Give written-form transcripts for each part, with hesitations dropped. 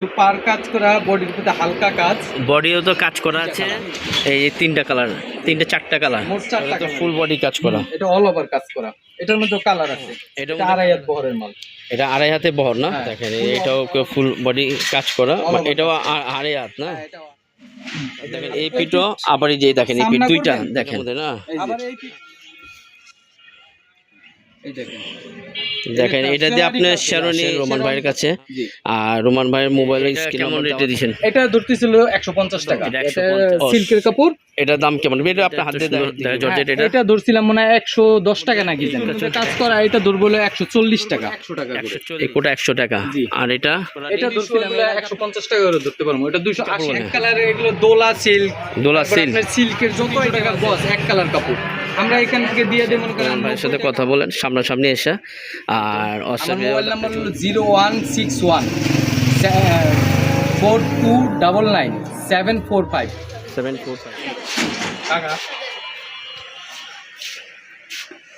পার কাজ করা, বডির মধ্যে হালকা কাজ, বডিও তো কাজ করা আছে। এই তিনটা কালার, চারটা কালার, মোট 4টা কালার, ফুল বডি কাজ করা। এটা অল ওভার কাজ করা। এটার মধ্যে কালার আছে। এটা আড়াই হাত বহরের মাল। এটা আড়াই হাতে বহর না? হ্যাঁ, দেখেন এটাও ফুল বডি কাজ করা, এটাও আড়াই হাত না? হ্যাঁ, এটাও। দেখেন এই পিঠও আবার এই যে দেখেন এই পিঠ দুইটা দেখেন না? আবার এই পিঠ, এই দেখেন দেখেন এটা দিয়ে আপনি শেরওয়ানি রোমান ভাইয়ের কাছে, আর রোমান ভাইয়ের মোবাইলের স্ক্রিন কেমন রেটে দিবেন? এটা ধরতেছিল 150 টাকা। এটা এটা সিল্কের কাপড়। এটার দাম কেমন? এটা আপনি হাত দিয়ে দেয় জর্জেট। এটা ধরছিলাম মনে হয় 110 টাকা নাকি জানি। এটা কাজ করা, এটা ধরবো 140 টাকা। 100 টাকা করে। এই কোটা 100 টাকা। আর এটা ধরছিলাম 150 টাকা করে ধরতে পারবো। এটা 280 এক কালারের। এগুলো দোলা সিল্ক, সিল্কের যত টাকা বস এক কালার কাপড় আমরা এখান থেকে দিয়ে দেব। মনে করেন ভাইয়ের সাথে কথা বলেন সামনাসামনি এসে। আর আমার মোবাইল নাম্বার হলো 0161 4299 745 টাকা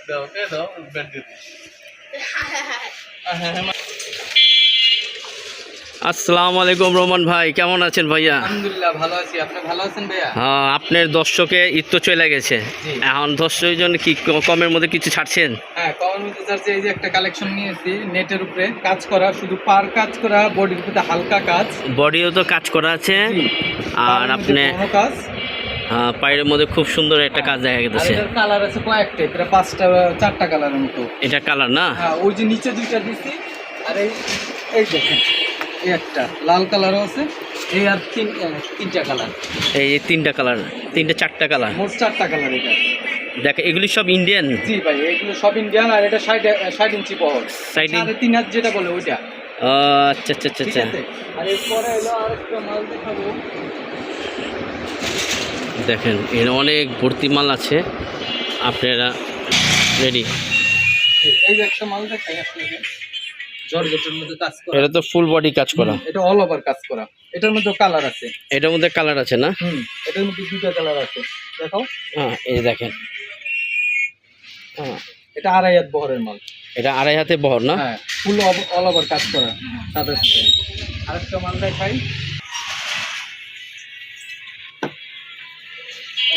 দাও দাও ব্যাট দিও। আসসালামু আলাইকুম রোমান ভাই, কেমন আছেন ভাইয়া? আলহামদুলিল্লাহ ভালো আছি। আপনি ভালো আছেন ভাইয়া? হ্যাঁ, আপনার দর্শকে ঈদ তো চলে গেছে, এখন দর্শকের জন্য কি কমের মধ্যে কিছু ছাড়ছেন? হ্যাঁ, কমের মধ্যে ছাড়ছে। এই যে একটা কালেকশন নিয়েছি নেটের উপরে কাজ করা, শুধু পার কাজ করা, বডির মধ্যে হালকা কাজ, বডিও তো কাজ করা আছে। আর আপনি কাজ, হ্যাঁ, পায়ের মধ্যে খুব সুন্দর একটা কাজ দেখা গেছে। এটার কালার আছে কয়েকটা, প্রায় 5টা 4টা কালারের মতো। এটা কালার না? হ্যাঁ, ওই যে নিচে দুইটা দিছি। আর এই দেখেন এই একটা লাল কালারও আছে। এই আর তিনটা কালার। এই তিনটা কালার, চারটা কালার, মোট 4টা কালার। এটা দেখ এগুলি সব ইন্ডিয়ান। জি ভাই, এগুলো সব ইন্ডিয়ান। আর এটা 60 ইঞ্চি বহর, 3.5 হাত যেটা বলে ওইটা। আচ্ছা আচ্ছা আচ্ছা আচ্ছা। আর এরপরে হলো আরেকটা মাল দেখাবো। দেখেন এর অনেক ভর্তি মাল আছে, আপনারা রেডি। এই যে একটা মাল দেখাই আপনাকে, জর্জেটের মধ্যে কাজ করা। এটা তো ফুল বডি কাজ করা, এটা অল ওভার কাজ করা। এটার মধ্যে কালার আছে। এটার মধ্যে কালার আছে না? এটার মধ্যে দুটো কালার আছে। দেখো, হ্যাঁ এই দেখেন। হ্যাঁ, এটা আড়াই হাত বহরের মাল। এটা আড়াই হাতে বহর না? হ্যাঁ, ফুল অল ওভার কাজ করা সাদা সাথে। আরেকটা মাল দেখাই।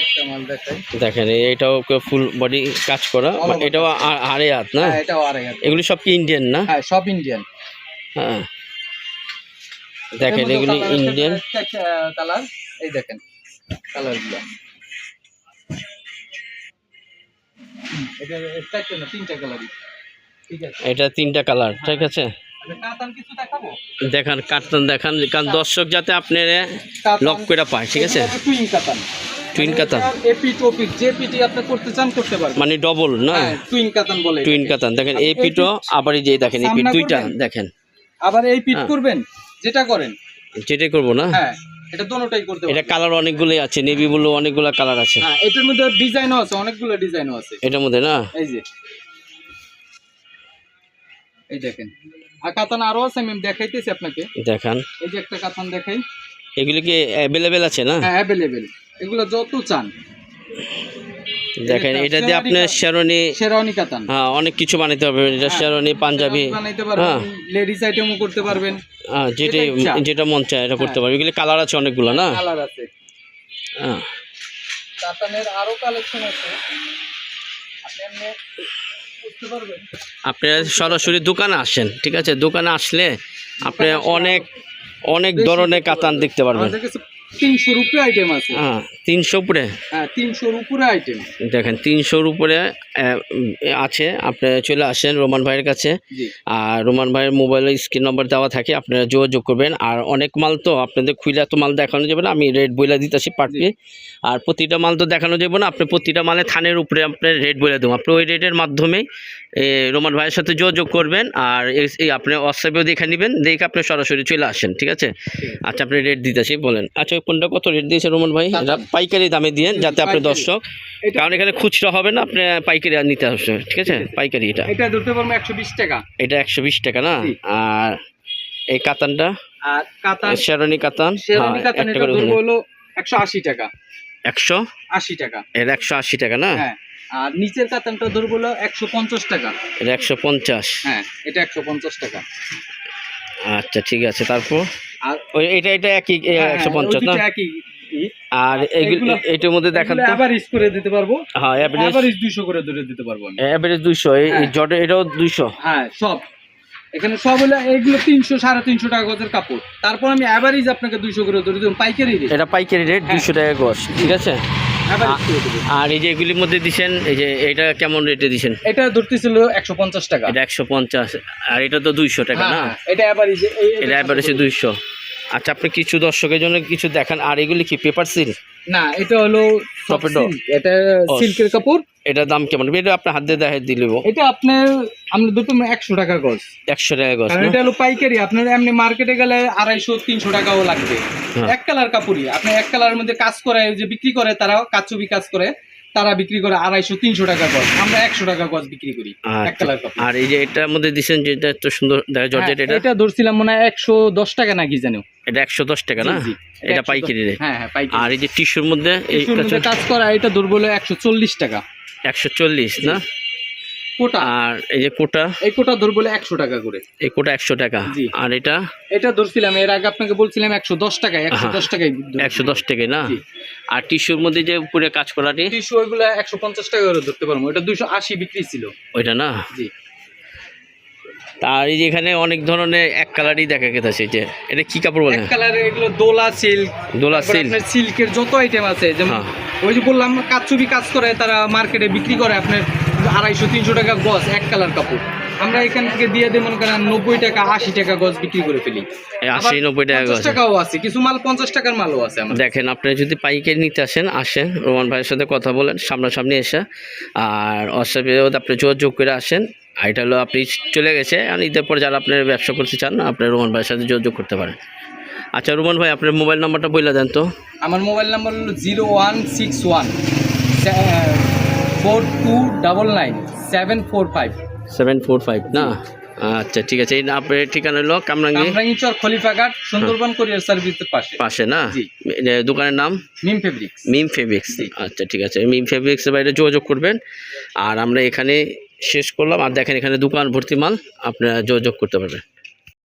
একটা মাল দেখাই। দেখেন এটাও ফুল বডি কাজ করা, এটাও আড়াই হাত না? হ্যাঁ, এটাও আড়াই হাত। এগুলি সব কি ইন্ডিয়ান না? হ্যাঁ, সব ইন্ডিয়ান। হ্যাঁ, দেখেন এগুলি ইন্ডিয়ান কালার। এই দেখেন কালারগুলো। এটা একটা না, তিনটা কালারই। ঠিক আছে, এটা তিনটা কালার। ঠিক আছে, কাতান কিছু দেখাবো। দেখান কাতান দেখান, কারণ দর্শক যাতে আপনার লক করে পায়। ঠিক আছে, টুইন কাতান। টুইন কাতান, এপি টপিক যে পিটি আপনি করতে চান করতে পারবেন, মানে ডবল না? টুইন কাতান বলে। টুইন কাতান। দেখেন এই পিঠও আবার এই যে দেখেন এই পিঠ দুইটা দেখেন। আবার এই পিট করবেন, যেটা করেন যেটাই করবো না? হ্যাঁ, এটা দোনোটাই করতে পারবেন। এটা কালার অনেকগুলোই আছে, নেভি ব্লু অনেকগুলো কালার আছে। হ্যাঁ, এটার মধ্যে ডিজাইনও আছে, অনেকগুলো ডিজাইনও আছে এটার মধ্যে না? এই যে এই দেখেন। আর কাতান আরো আছে, আমি দেখাইতেছি আপনাকে। দেখান, এই যে একটা কাতান দেখাই। এগুলি কি অ্যাভেলেবেল আছে না? হ্যাঁ, অ্যাভেলেবেল। এগুলো যত চান দেখেন। এটা দিয়ে আপনি শেরওয়ানি কাতান, হ্যাঁ, অনেক কিছু বানাইতে পারবেন। এটা শেরওয়ানি, পাঞ্জাবি বানাইতে পারবেন, লেডিস আইটেমও করতে পারবেন। হ্যাঁ, যেটা মন চায় এটা করতে পারবেন। এগুলি কালার আছে অনেকগুলো না? কালার আছে। হ্যাঁ, কাতানের আরো কালেকশন আছে, আপনি এমনি বুঝতে পারবেন। আপনারা সরাসরি দোকানে আসেন। ঠিক আছে, দোকানে আসলে আপনি অনেক ধরনের কাতান দেখতে পারবেন। 300 উপরে আইটেম আছে। হ্যাঁ, 300 উপরে। হ্যাঁ, 300 উপরে আইটেম। দেখেন 300 উপরে আছে। আপনি চলে আসেন রোমান ভাইয়ের কাছে। আর রোমান ভাইয়ের মোবাইলের স্ক্রিন নম্বর দেওয়া থাকে, আপনারা যোগাযোগ করবেন। আর অনেক মাল তো আপনাদের খুলে এত মাল দেখানো যাবে না, আমি রেট বলে দিতেছি পারবে। আর প্রতিটা মাল তো দেখানো যাবে না, আপনি প্রতিটা মালে থানের উপরে আপনার রেট বলে দেবো। আপনি ওই রেটের মাধ্যমে রোমান ভাইয়ের সাথে যোগাযোগ করবেন। আর এই আপনি হোয়াটসঅ্যাপেও দেখে নেবেন, দেখে আপনি সরাসরি চলে আসেন। ঠিক আছে, আচ্ছা আপনি রেট দিতেছি বলেন। আচ্ছা, কোনটা কত রেট দিয়েছে রোমান ভাই? এটা পাইকারি দামে দিয়ে, যাতে আপনি দর্শক, কারণ এখানে খুচরা হবে না, আপনি পাইকারি আর নিতে আসবে। ঠিক আছে, পাইকারি। এটা ধরতে পারবো 120 টাকা। এটা 120 টাকা না? আর এই কাতানটা, আর কাতান শেরওয়ানি কাতান, একটা করে হলো 180 টাকা। 180 টাকা। এর 180 টাকা না? হ্যাঁ। আর নিচের কাতানটা ধরবো 150 টাকা। এটা 150। হ্যাঁ, এটা 150 টাকা। আচ্ছা ঠিক আছে, তারপর আর ওই এটা একই 150 না? একই আর এগুলো এটার মধ্যে দেখান তো। এভারেজ করে দিতে পারবো। হ্যাঁ, এভারেজ 200 করে ধরে দিতে পারবো আমি। এভারেজ 200, এই জর্ডেন এটাও 200। হ্যাঁ, সব এখানে সব হলো এগুলো 300 350 টাকা গজের কাপড়। তারপর আমি এভারেজ আপনাকে 200 করে ধরে দেব পাইকারি রেট। এটা পাইকারি রেট 200 টাকা গজ, ঠিক আছে। এভারেজ করে দেব। আর এই যে এগুলির মধ্যে দিছেন, এই যে এটা কেমন রেটে দিছেন? এটা ধরতেছিল 150 টাকা। এটা 150, আর এটা তো 200 টাকা না? এটা এভারেজ, এটা এভারেজে 200। আচ্ছা, আপনি কিছু দর্শকের জন্য কিছু দেখান। আর এগুলি কি পেপার সিল্ক? না, এটা হলো টপেটো। এটা সিল্কের কাপড়। এটার দাম কেমন? এটা আপনার হাত দিয়ে দেখাই দিলেও। এটা আপনার আমরা দুটো 100 টাকা গজ। 100 টাকা গজ। কারণ এটা হলো পাইকারি। আপনার এমনি মার্কেটে গেলে 250 300 টাকাও লাগবে। এক কালার কাপড়ই আপনি এক কালারের মধ্যে কাজ করে যে বিক্রি করে, তারা কাচুবি কাজ করে, তারা বিক্রি করে 250 300 টাকা গজ। আমরা 100 টাকা গজ বিক্রি করি এক কালার কাপড়। আর এই যে এটার মধ্যে দিছেন যেটা এত সুন্দর দেখা জর্জেট, এটা ধরছিলাম মনে হয় 110 টাকা নাকি জানো। এটা 110 টাকা না? এটা পাইকারি রেট। হ্যাঁ, পাইকারি। আর এই যে টিস্যুর মধ্যে এই কাজ করা এটা ধরবো 140 টাকা। 140 না? কোটা। আর এই যে কোটা, এই কোটা ধরবো 100 টাকা করে। এই কোটা 100 টাকা। আর এটা ধরছিলাম এর আগে আপনাকে বলছিলাম 110 টাকায়। 110 টাকায় 110 টাকায় না? আর টিস্যুর মধ্যে যে উপরে কাজ করাটি টিস্যু ওইগুলো 150 টাকা করে ধরতে পারবো। এটা 280 বিক্রি ছিল ওইটা না? জি। আর এই যে এখানে অনেক ধরনের এক কালারই দেখা গেছে। যে এটা কি কাপড় বলে? এক কালারের এগুলো দোলা সিল্ক। আপনার সিল্কের যত আইটেম আছে, যেমন ওই যে বললাম কাচুবি কাজ করে, তারা মার্কেটে বিক্রি করে আপনার 250 300 টাকা গজ এক কালার কাপড়। আমরা এখান থেকে দিয়ে দিই মনে করেন 90 টাকা 80 টাকা গজ বিক্রি করে ফেলি। 80-90 টাকা গজ। 50 টাকাও আছে, কিছু মাল 50 টাকার মালও আছে আমাদের। দেখেন, আপনি যদি পাইকারি নিতে আসেন রোমান ভাইয়ের সাথে কথা বলেন সামনাসামনি এসে। আর হোয়াটসঅ্যাপে আপনি যোগাযোগ করে আসেন। আর এটা হলো আপনি চলে গেছে, আর ঈদের পর যারা আপনার ব্যবসা করতে চান না, আপনি রোমান ভাইয়ের সাথে যোগাযোগ করতে পারেন। আচ্ছা রোমান ভাই, আপনার মোবাইল নাম্বারটা বলে দেন তো। আমার মোবাইল নাম্বার হলো 0161 4299 745 745 না? আচ্ছা ঠিক আছে। এই আপনার ঠিকানা হলো কামরাঙ্গী চর, খলিফাঘাট, সুন্দরবন কোরিয়ার সার্ভিসের পাশে না? দোকানের নাম মিম ফেব্রিক্স। মিম ফেব্রিক্স। আচ্ছা ঠিক আছে, মিম ফেব্রিক্সের বাইরে যোগাযোগ করবেন। আর আমরা এখানে শেষ করলাম। আর দেখেন এখানে দোকান ভর্তি মাল, আপনারা যোগাযোগ করতে পারবেন।